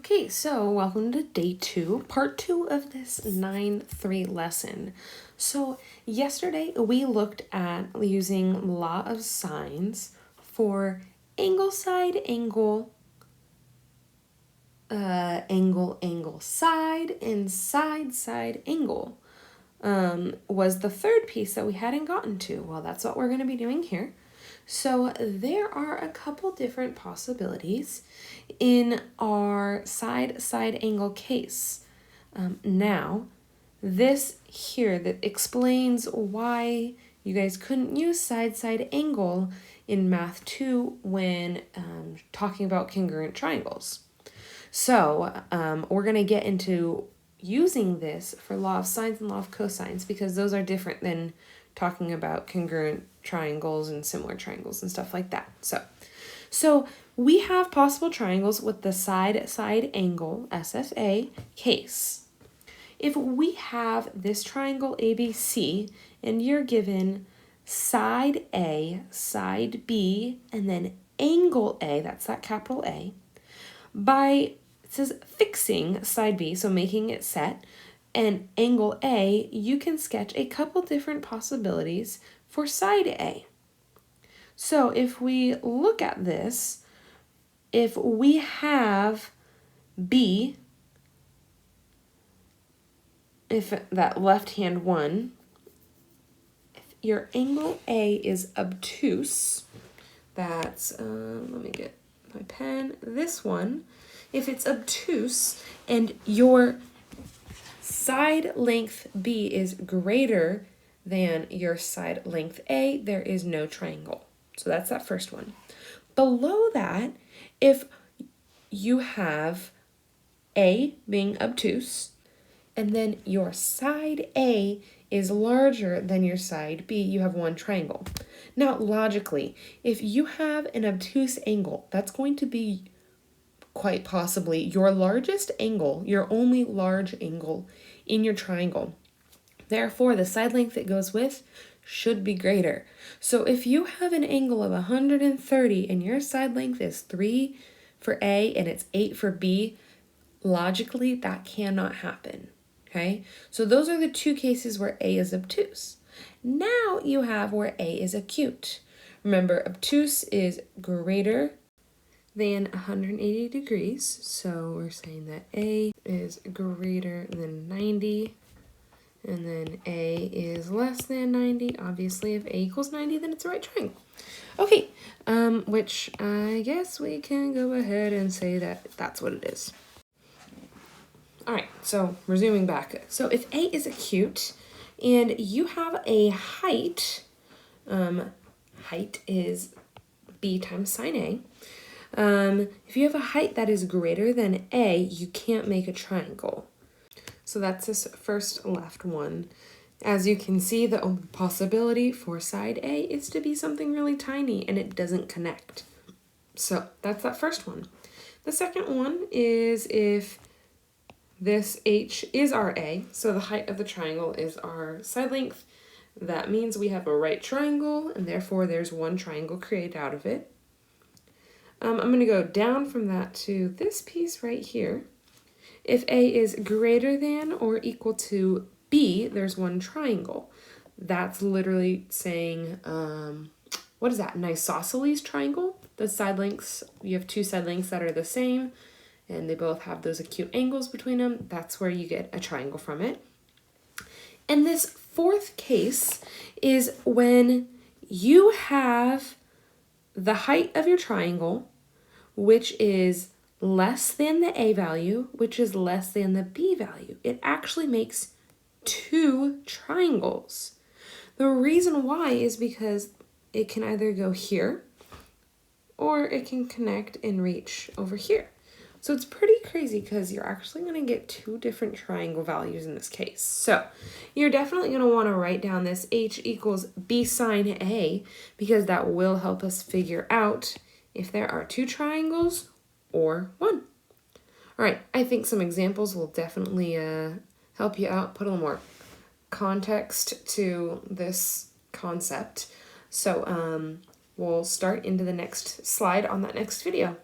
Okay, so welcome to day 2, part 2 of this 9-3 lesson. So yesterday we looked at using law of sines for angle, side, angle, angle, angle, side, and side, side, angle. Was the third piece that we hadn't gotten to. Well, that's what we're going to be doing here. So there are a couple different possibilities in our side angle case. Now, this here that explains why you guys couldn't use side angle in Math 2 when talking about congruent triangles. So we're going to get into using this for law of sines and law of cosines because those are different than talking about congruent triangles and similar triangles and stuff like that. So we have possible triangles with the side angle, SSA, case. If we have this triangle ABC and you're given side A, side B, and then angle A, that's that capital A, it says fixing side B, so making it set, and angle A, you can sketch a couple different possibilities for side A. So if we look at this, if we have B, if that left-hand one, if your angle A is obtuse, that's, let me get my pen, this one, if it's obtuse and your side length B is greater than your side length A, there is no triangle. So that's that first one. Below that, if you have A being obtuse, and then your side A is larger than your side B, you have one triangle. Now, logically, if you have an obtuse angle, that's going to be quite possibly your largest angle, your only large angle in your triangle. Therefore, the side length it goes with should be greater. So if you have an angle of 130 and your side length is 3 for A and it's 8 for B, logically that cannot happen. Okay? So those are the two cases where A is obtuse. Now you have where A is acute. Remember, obtuse is greater than 180 degrees. So we're saying that A is greater than 90. And then A is less than 90. Obviously, if A equals 90, then it's a right triangle. Okay, which I guess we can go ahead and say that that's what it is. All right, so resuming back. So if A is acute and you have a height, height is B times sine A. If you have a height that is greater than A, you can't make a triangle. So that's this first left one. As you can see, the only possibility for side A is to be something really tiny and it doesn't connect. So that's that first one. The second one is if this H is our A, so the height of the triangle is our side length. That means we have a right triangle and therefore there's one triangle created out of it. I'm going to go down from that to this piece right here. If A is greater than or equal to B, there's one triangle. That's literally saying, what is that, an isosceles triangle? The side lengths, you have two side lengths that are the same, and they both have those acute angles between them. That's where you get a triangle from it. And this fourth case is when you have the height of your triangle, which is less than the A value, which is less than the B value. It actually makes two triangles. The reason why is because it can either go here or it can connect and reach over here. So it's pretty crazy because you're actually going to get two different triangle values in this case. So you're definitely going to want to write down this H equals B sine A because that will help us figure out if there are two triangles or one. All right, I think some examples will definitely help you out, put a little more context to this concept. So we'll start into the next slide on that next video.